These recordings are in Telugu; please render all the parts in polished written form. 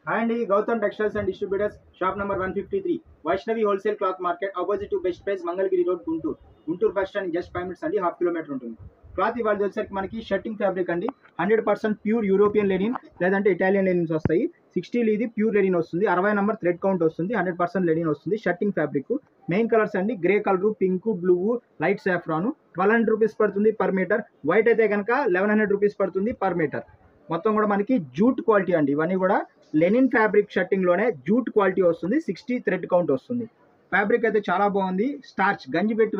And Gautam Textiles and Distributors, shop number 153, Vaishnavi Wholesale Cloth Market, opposite to Best Price, Mangalgiri Road, Guntur bus stand just 5 minutes and half kilometer ఉంటుంది. క్లాత్ ఇవాళ వచ్చేసరికి మనకి షర్టింగ్ ఫ్యాబ్రిక్ అండి, 100% ప్యూర్ యూరోపియన్ లెనిన్ లేదంటే ఇటాలియన్ లెనిన్స్ వస్తాయి. 60 ఇది ప్యూర్ లెనిన్ వస్తుంది, 60 నెంబర్ థ్రెడ్ కౌంట్ వస్తుంది, 100% లెనిన్ వస్తుంది. షర్టింగ్ ఫ్యాబ్రిక్ మెయిన్ కలర్స్ అండి, grey colour, pink, blue, light saffron. 1200 rupees పడుతుంది పర్ మీటర్. వైట్ అయితే కనుక 1100 రూపీస్ పడుతుంది పర్ మీటర్. మొత్తం కూడా మనకి జూట్ క్వాలిటీ అండి, ఇవన్నీ కూడా లెనిన్ ఫ్యాబ్రిక్ షర్టింగ్ లోనే జూట్ క్వాలిటీ వస్తుంది. 60 థ్రెడ్ కౌంట్ వస్తుంది. ఫ్యాబ్రిక్ అయితే చాలా బాగుంది. స్టార్చ్ గంజి పెట్టి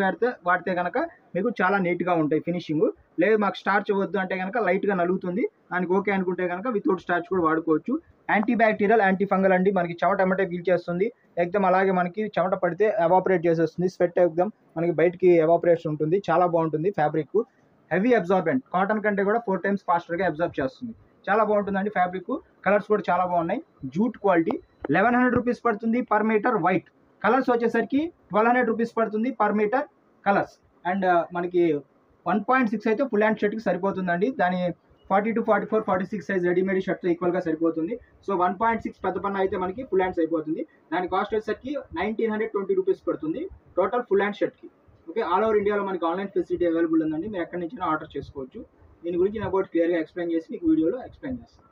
వాడితే కనుక మీకు చాలా నీట్గా ఉంటాయి ఫినిషింగ్. లేదు మాకు స్టార్చ్ వద్దు అంటే కనుక లైట్గా నలుగుతుంది, దానికి ఓకే అనుకుంటే కనుక వితౌట్ స్టార్చ్ కూడా వాడుకోవచ్చు. యాంటీ బ్యాక్టీరియల్, యాంటీ ఫంగల్ అండి, మనకి చెమట ఎమ్మటే పీల్చేస్తుంది. ఎగ్దమ్ అలాగే మనకి చెమట పడితే ఎవాపరేట్ చేసేస్తుంది. స్వెట్ ఎగ్దమ్ మనకి బయటికి ఎవాపరేషన్ ఉంటుంది. చాలా బాగుంటుంది ఫ్యాబ్రిక్. హెవీ అబ్జార్బెంట్, కాటన్ కంటే కూడా 4 times ఫాస్టర్గా అబ్జర్వ్ చేస్తుంది. చాలా బాగుంటుందండి ఫ్యాబ్రిక్. కలర్స్ కూడా చాలా బాగున్నాయి. Jute quality. 1100 రూపీస్ పడుతుంది పర్ మీటర్ వైట్. కలర్స్ వచ్చేసరికి 1200 రూపీస్ పడుతుంది పర్ మీటర్ కలర్స్. అండ్ మనకి 1.6 అయితే ఫుల్ హ్యాండ్ షర్ట్కి సరిపోతుందండి. దాని 40 to 44, 46 సైజ్ రెడీమేడ్ షర్ట్తో ఈక్వల్గా సరిపోతుంది. సో 1.6 పెద్ద పన్న అయితే మనకి ఫుల్ హ్యాండ్స్ అయిపోతుంది. దాని కాస్ట్ వచ్చేసరికి 1920 రూపీస్ పడుతుంది టోటల్ ఫుల్ హ్యాండ్ షర్ట్కి. ఓకే, ఆల్ ఓవర్ ఇండియాలో మనకి ఆన్లైన్ ఫెసిలిటీ అవైలబుల్ ఉందండి, మీరు ఎక్కడి నుంచి ఆర్డర్ చేసుకోవచ్చు. దీని గురించి నేను అబౌట్ క్లియర్గా ఎక్స్ప్లెయిన్ చేసి మీకు వీడియోలో ఎక్స్ప్లెయిన్ చేస్తాను.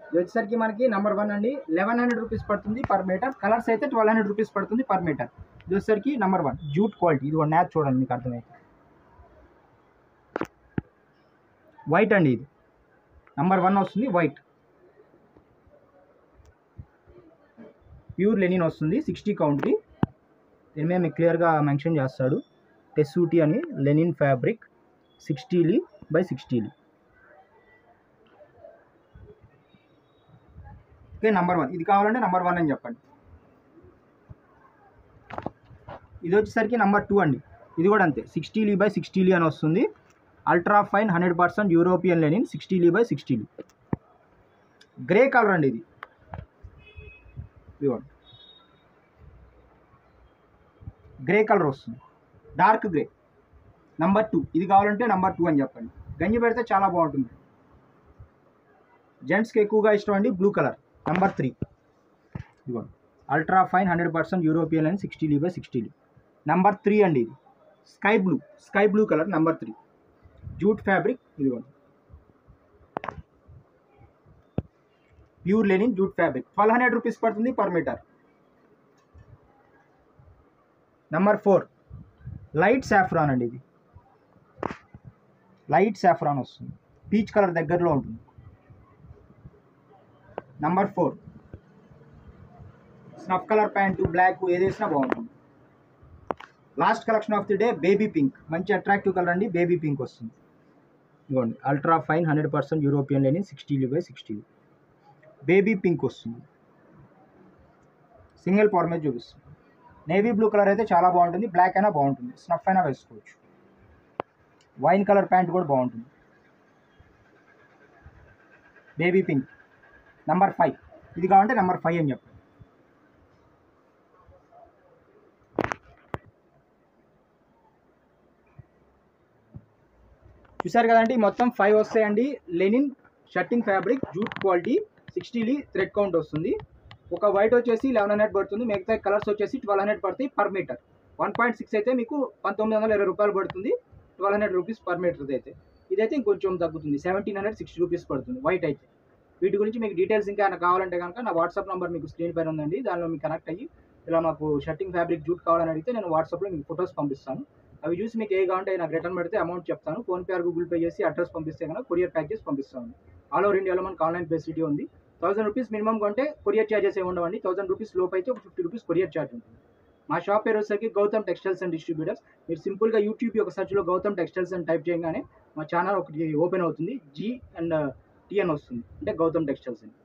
ఇది వచ్చేసరికి మనకి నెంబర్ 1 అండి, 1100 రూపీస్ పడుతుంది పర్ మీటర్. కలర్స్ అయితే 1200 రూపీస్ పడుతుంది పర్ మీటర్. ఇది వచ్చేసరికి నెంబర్ 1 జూట్ క్వాలిటీ. ఇది న్యాచ్ చూడండి, మీకు అర్థమైంది. వైట్ అండి, ఇది నెంబర్ 1 వస్తుంది వైట్. ప్యూర్ లెనిన్ వస్తుంది, 60 కౌంట్కి. దీని మీద మీకు క్లియర్గా మెన్షన్ చేస్తాడు, టెస్సూటీ అని, linen fabric, 60 by 60. Okay, number 1. ఇది కావాలంటే నెంబర్ 1 అని చెప్పండి. ఇది వచ్చేసరికి నెంబర్ 2 అండి. ఇది కూడా అంతే, 60 by 60 అని వస్తుంది. Ultra fine 100% European linen, 60 by 60. Grey colour అండి, ఇది ఇదిగోండి, గ్రే కలర్ వస్తుంది, డార్క్ గ్రే. నెంబర్ 2. ఇది కావాలంటే నెంబర్ 2 అని చెప్పండి. గంజి పెడితే చాలా బాగుంటుంది. జెంట్స్కి ఎక్కువగా ఇష్టం అండి బ్లూ కలర్. నెంబర్ 3 ఇదిగోండి, ultra fine 100% European linen, 60 by 60. Number 3 అండి, ఇది sky blue colour. Number 3 jute fabric. ఇదిగోండి, pure linen jute fabric. 1200 rupees పడుతుంది per metre. Number 4 light saffron అండి, ఇది లైట్ సాఫ్రాన్ వస్తుంది, పీచ్ కలర్ దగ్గరలో ఉంటుంది. Number 4 snuff colour pant, black ఏది వేసినా బాగుంటుంది. Last collection of the day baby pink, మంచి అట్రాక్టివ్ కలర్ అండి, బేబీ పింక్ వస్తుంది. ఇదిగోండి, ultra fine 100% European linen, 60 by 60. Baby pink వస్తుంది, సింగిల్ పవర్ మీద చూపిస్తుంది. నేవీ బ్లూ కలర్ అయితే చాలా బాగుంటుంది, బ్లాక్ అయినా బాగుంటుంది, స్నఫ్ అయినా వేసుకోవచ్చు. వైన్ కలర్ ప్యాంట్ కూడా బాగుంటుంది. Baby pink number 5. ఇది కావాలంటే నెంబర్ 5 అని చెప్పండి. చూసారు కదండి, మొత్తం 5 వస్తాయండి. Lenin shirting fabric, jute quality, 60 thread count వస్తుంది. ఒక వైట్ వచ్చేసి 1100 పడుతుంది, మిగతా కలర్స్ వచ్చేసి 1200 పడుతాయి పర్ మీటర్. 1.6 అయితే మీకు 1920 రూపాయలు పడుతుంది, 1200 రూపీస్ పర్ మీటర్ అయితే. ఇదైతే ఇంకొంచెం తగ్గుతుంది, 1760 రూపీస్ పడుతుంది వైట్ అయితే. వీటి గురించి మీకు డీటెయిల్స్ ఇంకా కావాలంటే కనుక నా వాట్సాప్ నెంబర్ మీకు స్క్రీన్ పైన ఉందండి, దానిలో మీకు కనెక్ట్ అయ్యి ఇలా మాకు షర్టింగ్ ఫ్యాబ్రిక్ జూట్ కావాలని అడిగితే నేను వాట్సాప్లో మీకు ఫొటోస్ పంపిస్తాను. అవి చూసి మీకు ఏ కావాలంటే నాకు రిటర్న్ పెడితే అమౌంట్ చెప్తాను. ఫోన్పే ఆర్ గూగుల్ పే చేసి అడ్రస్ పంపిస్తే కనుక కొరియర్ ప్యాక్ చేసి పంపిస్తాను. ఆల్ ఓవర్ ఇండియాలో మనకు ఆన్లైన్ ఫెసిలిటీ ఉంది. 1000 రూపీస్ మినిమం కొంటే కొరియర్ ఛార్జెస్ ఏమి ఉండవండి. 1000 రూపీస్ లోపు అయితే ఒక 50 రూపీస్ కొరియర్ ఛార్జ్ ఉంటుంది. మా షాప్ పేరు వచ్చేసరికి గౌతమ్ టెక్స్టైల్స్ అండ్ డిస్ట్రిబ్యూటర్స్. మీరు సింపుల్గా యూట్యూబ్ యొక్క సర్చ్లో గౌతమ్ టెక్స్టైల్స్ అని టైప్ చేయగానే మా ఛానల్ ఒకటి ఓపెన్ అవుతుంది, GTN వస్తుంది, అంటే గౌతమ్ టెక్స్టైల్స్ అని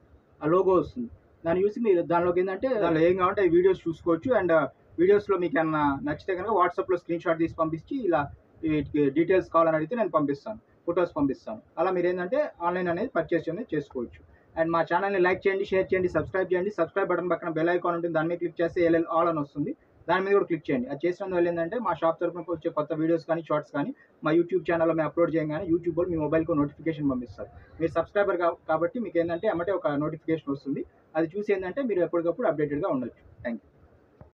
ఆ లోగో వస్తుంది. దాన్ని చూసి మీరు దానిలోకి ఏంటంటే దానిలో ఏం కావాలంటే ఈ వీడియోస్ చూసుకోవచ్చు. అండ్ వీడియోస్లో మీకు ఏమన్నా నచ్చితే కనుక వాట్సాప్లో స్క్రీన్ షాట్ తీసి పంపించి ఇలా డీటెయిల్స్ కావాలని అడిగితే నేను పంపిస్తాను, ఫొటోస్ పంపిస్తాను. అలా మీరు ఏంటంటే ఆన్లైన్ అనేది పర్చేస్ అనేది చేసుకోవచ్చు. అండ్ మా ఛానల్ని లైక్ చేయండి, షేర్ చేయండి, సబ్స్క్రైబ్ చేయండి. సబ్స్క్రైబ్ బటన్ పక్కన బెల్ ఐకాన్ ఉంటుంది, దాని మీద క్లిక్ చేస్తే ALL ఆల్ అని వస్తుంది. దాని మీద కూడా క్లిక్ చేయండి. అది చేసినందువల్ల ఏంటంటే మా షాప్ తరపున వచ్చే కొత్త వీడియోస్ కానీ షార్ట్స్ కానీ మా యూట్యూబ్ ఛానల్లో మేము అప్లోడ్ చేయగానే యూట్యూబ్ వాళ్ళు మీ మొబైల్కి నోటిఫికేషన్ పంపిస్తారు. మీరు సబ్స్క్రైబర్ కాబట్టి మీకు ఏంటంటే ఎమ్మటే ఒక నోటిఫికేషన్ వస్తుంది. అది చూసి ఏంటంటే మీరు ఎప్పటికప్పుడు అప్డేటెడ్గా ఉండొచ్చు. Thank you.